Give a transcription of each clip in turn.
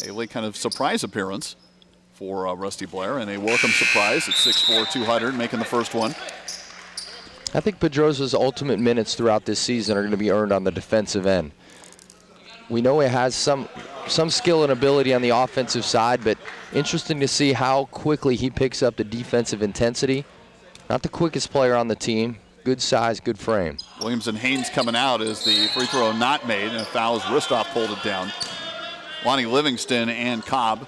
a late kind of surprise appearance for Rusty Blair, and a welcome surprise at 6'4", 200, making the first one. I think Pedrosa's ultimate minutes throughout this season are going to be earned on the defensive end. We know he has some skill and ability on the offensive side, but interesting to see how quickly he picks up the defensive intensity. Not the quickest player on the team. Good size, good frame. Williams and Haynes coming out as the free throw not made, and a foul as Ristoff pulled it down. Lonnie Livingston and Cobb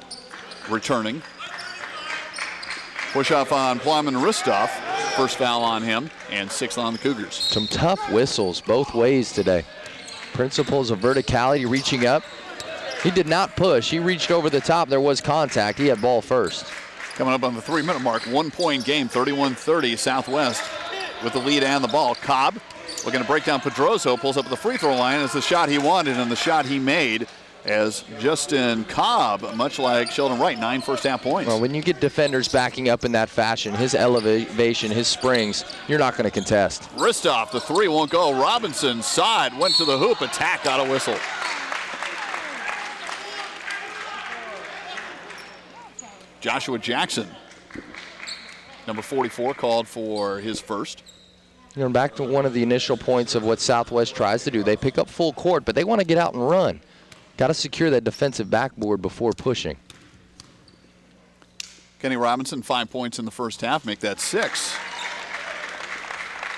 returning. Push off on Plum and Ristoff. First foul on him, and 6 on the Cougars. Some tough whistles both ways today. Principles of verticality, reaching up. He did not push. He reached over the top. There was contact. He had ball first. Coming up on the 3-minute mark, 1-point game, 31-30 Southwest with the lead and the ball. Cobb looking to break down Pedroso, pulls up at the free throw line. It's the shot he wanted and the shot he made, as Justin Cobb, much like Sheldon Wright, 9 first-half points. Well, when you get defenders backing up in that fashion, his elevation, his springs, you're not going to contest. Ristoff, the 3 won't go. Robinson saw it, went to the hoop, attack, got a whistle. Joshua Jackson, number 44, called for his first. You know, back to one of the initial points of what Southwest tries to do. They pick up full court, but they want to get out and run. Got to secure that defensive backboard before pushing. Kenny Robinson, 5 points in the first half, make that 6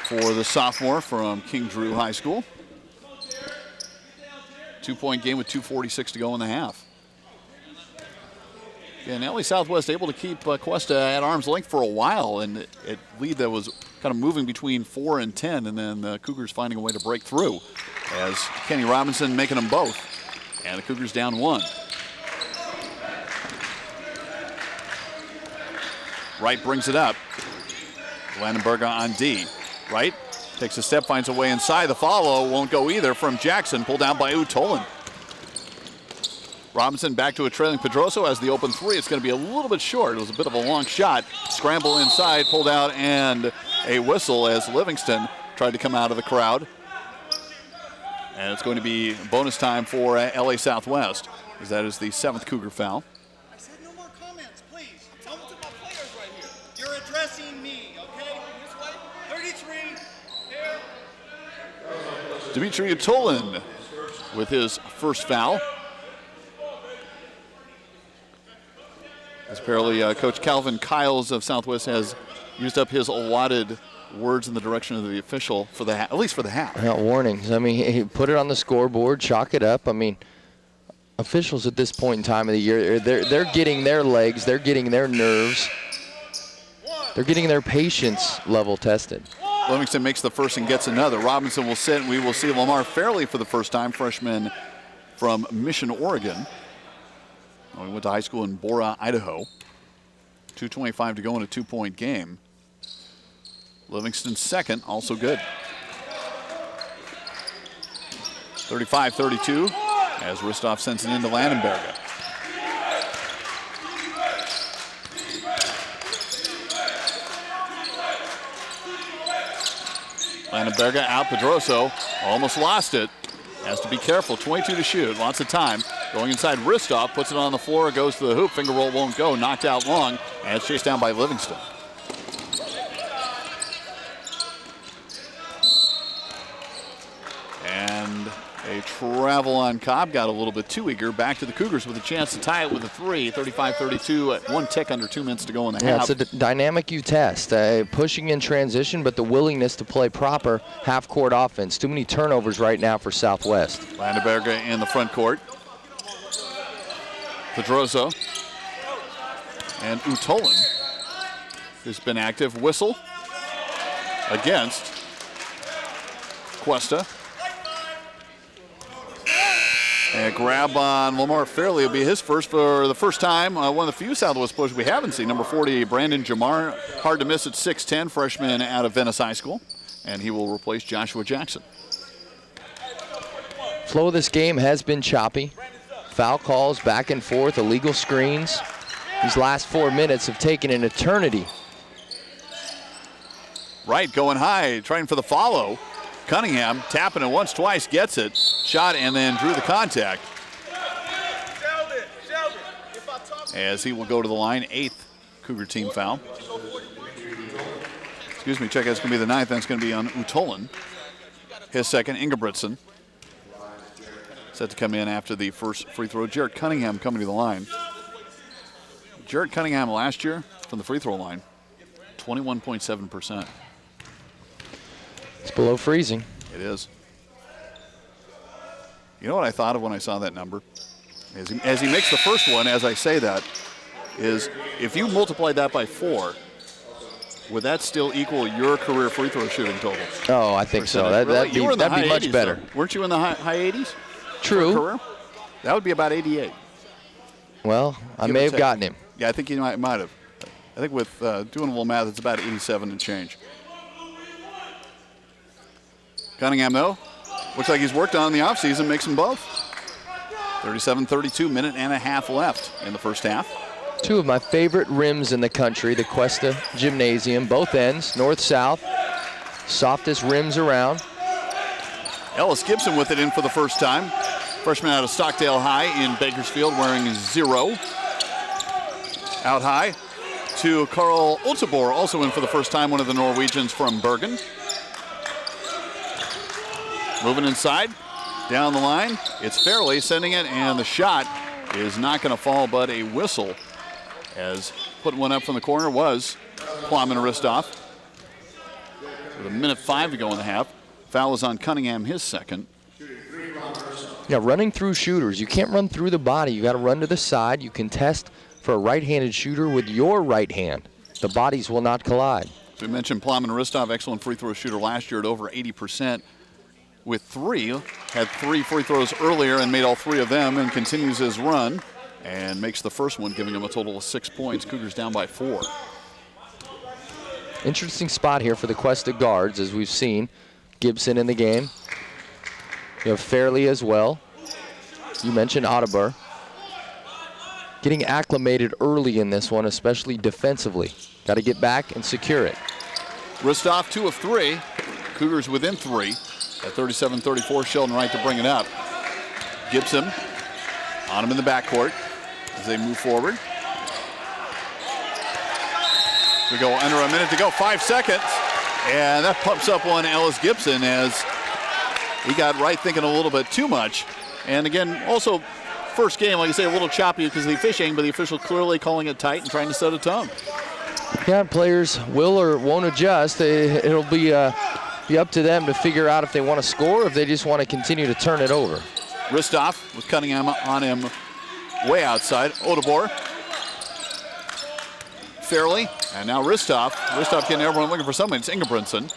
for the sophomore from King Drew High School. 2-point game with 2:46 to go in the half. And LA Southwest able to keep Cuesta at arm's length for a while, and a lead that was kind of moving between 4 and 10, and then the Cougars finding a way to break through as Kenny Robinson making them both. And the Cougars down 1. Wright brings it up. Landenberger on D. Wright takes a step, finds a way inside. The follow won't go either from Jackson, pulled down by Utolan. Robinson back to a trailing Pedroso as the open 3. It's going to be a little bit short. It was a bit of a long shot. Scramble inside, pulled out, and a whistle as Livingston tried to come out of the crowd. And it's going to be bonus time for LA Southwest, as that is the 7th Cougar foul. I said no more comments, please. Tell them to my players right here. You're addressing me, okay? This way. 33, here. Dimitri Utolan with his first foul. As apparently Coach Calvin Kiles of Southwest has used up his allotted words in the direction of the official for the at least for the half. Yeah, warnings. I mean, he put it on the scoreboard, chalk it up. I mean, officials at this point in time of the year, they're getting their legs, they're getting their nerves, they're getting their patience level tested. Livingston makes the first and gets another. Robinson will sit, and we will see Lamar Fairley for the first time, freshman from Mission, Oregon. He went to high school in Bora, Idaho. 2:25 to go in a 2-point game. Livingston second, also good. 35-32 as Ristoff sends it into Landenberger. Landenberger out, Pedroso almost lost it. Has to be careful, 22 to shoot, lots of time. Going inside, Ristoff puts it on the floor, goes to the hoop, finger roll won't go, knocked out long, and it's chased down by Livingston. And a travel on Cobb, got a little bit too eager. Back to the Cougars with a chance to tie it with a 3, 35-32 at 1 tick under 2 minutes to go in the half. It's a dynamic you test, pushing in transition, but the willingness to play proper half-court offense. Too many turnovers right now for Southwest. Landenberger in the front court. Pedroso and Utolan, who's been active. Whistle against Cuesta. And a grab on Lamar Fairley will be his first for the first time. One of the few Southwest players we haven't seen. Number 40, Brandon Jamar. Hard to miss at 6'10", freshman out of Venice High School. And he will replace Joshua Jackson. Flow of this game has been choppy. Foul calls back and forth, illegal screens. These last 4 minutes have taken an eternity. Wright going high, trying for the follow. Cunningham tapping it once, twice, gets it. Shot and then drew the contact. Sheldon. as he will go to the line. 8th Cougar team foul. Excuse me, check, that's going to be the 9th. That's going to be on Utolan. His second, Ingebrigtsen. Set to come in after the first free throw. Jarrett Cunningham coming to the line. Jarrett Cunningham last year from the free throw line, 21.7%. It's below freezing. It is. You know what I thought of when I saw that number? As he makes the first one, as I say that, is if you multiply that by 4, would that still equal your career free throw shooting total? Oh, I think so. That'd be much 80s, better. Though. Weren't you in the high 80s? True. Career? That would be about 88. Well, I may have gotten him. Yeah, I think you might have. I think with doing a little math, it's about 87 and change. Cunningham, though, looks like he's worked on in the offseason, makes them both. 37-32, minute and a half left in the first half. Two of my favorite rims in the country, the Cuesta Gymnasium, both ends, north-south, softest rims around. Ellis Gibson with it in for the first time. Freshman out of Stockdale High in Bakersfield wearing 0. Out high to Karl Ottebor, also in for the first time, one of the Norwegians from Bergen. Moving inside, down the line, it's Fairley sending it, and the shot is not going to fall, but a whistle, as putting one up from the corner was Plum and Aristoff. With 1:05 to go in the half. Foul is on Cunningham, his second. Yeah, running through shooters. You can't run through the body. You got to run to the side. You contest for a right-handed shooter with your right hand. The bodies will not collide. So we mentioned Plum and Aristoff, excellent free throw shooter last year at over 80%. With 3, had 3 free throws earlier and made all 3 of them, and continues his run and makes the first one, giving him a total of 6 points. Cougars down by 4. Interesting spot here for the Cuesta guards, as we've seen. Gibson in the game. You have Fairley as well. You mentioned Ottebur. Getting acclimated early in this one, especially defensively. Got to get back and secure it. Ristoff 2 of 3. Cougars within 3. At 37-34, Sheldon Wright to bring it up. Gibson on him in the backcourt as they move forward. We go under a minute to go, 5 seconds. And that pumps up one Ellis Gibson as he got Wright thinking a little bit too much. And again, also first game, like I say, a little choppy because of the officiating, but the official clearly calling it tight and trying to set a tone. Yeah, players will or won't adjust. It'll be up to them to figure out if they want to score or if they just want to continue to turn it over. Ristoff with Cunningham on him way outside. Ottebor. Fairley. And now Ristoff. Ristoff getting everyone looking for someone. It's Ingebrigtsen.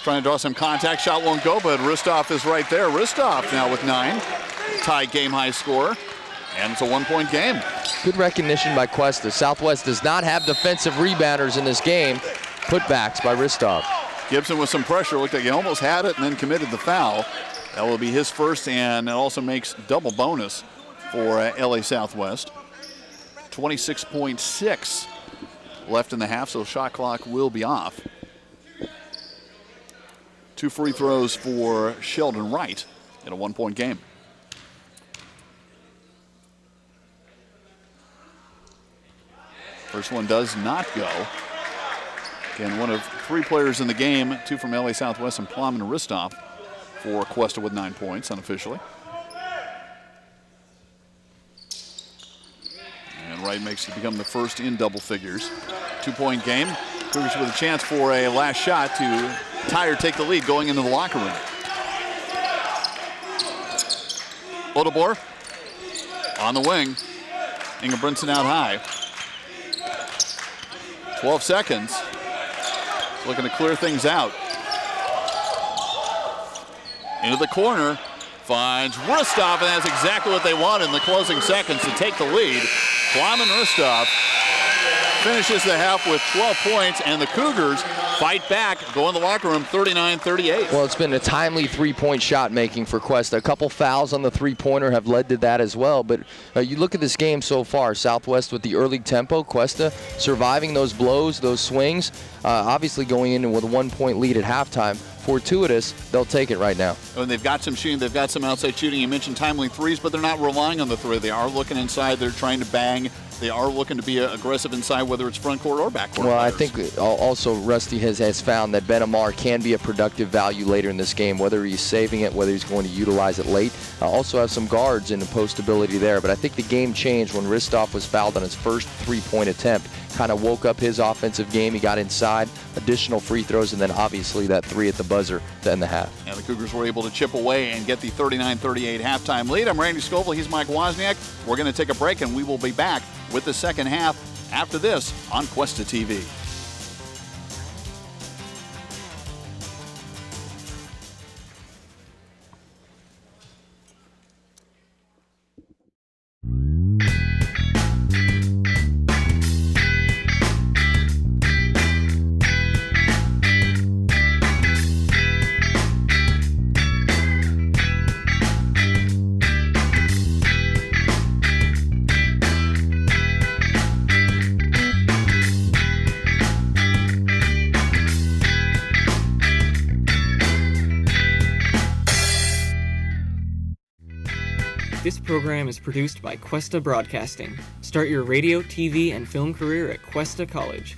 Trying to draw some contact. Shot won't go, but Ristoff is right there. Ristoff now with 9. Tie game high score. And it's a 1-point game. Good recognition by Cuesta. Southwest does not have defensive rebounders in this game. Putbacks by Ristoff. Gibson with some pressure. Looked like he almost had it and then committed the foul. That will be his first, and it also makes double bonus for LA Southwest. 26.6 left in the half, so shot clock will be off. 2 free throws for Sheldon Wright in a 1-point game. First one does not go. Again, one of 3 players in the game, 2 from LA Southwest, and Plum and Ristoff for Cuesta with 9 points unofficially. And Wright makes it become the first in double figures. 2-point game. Cougars with a chance for a last shot to tie or take the lead going into the locker room. Ottebor on the wing. Ingebrigtsen out high. 12 seconds. Looking to clear things out. Into the corner. Finds Ristoff, and that's exactly what they want in the closing seconds to take the lead. Plum and Ristoff finishes the half with 12 points, and the Cougars fight back, go in the locker room 39-38. Well, it's been a timely three-point shot making for Cuesta. A couple fouls on the three-pointer have led to that as well. But you look at this game so far, Southwest with the early tempo, Cuesta surviving those blows, those swings, obviously going in with a 1-point lead at halftime. fortuitous, they'll take it right now. And they've got some shooting. They've got some outside shooting. You mentioned timely threes, but they're not relying on the three. They are looking inside. They're trying to bang. They are looking to be aggressive inside, whether it's front court or back court. Well, players. I think also Rusty has found that Ben Amar can be a productive value later in this game, whether he's saving it, whether he's going to utilize it late. Also have some guards and post ability there. But I think the game changed when Ristov was fouled on his first three-point attempt. Kind of woke up his offensive game. He got inside, additional free throws, and then obviously that three at the buzzer to end the half. And the Cougars were able to chip away and get the 39-38 halftime lead. I'm Randy Scoville. He's Mike Wozniak. We're going to take a break, and we will be back with the second half after this on Cuesta TV. This program is produced by Cuesta Broadcasting. Start your radio, TV, and film career at Cuesta College.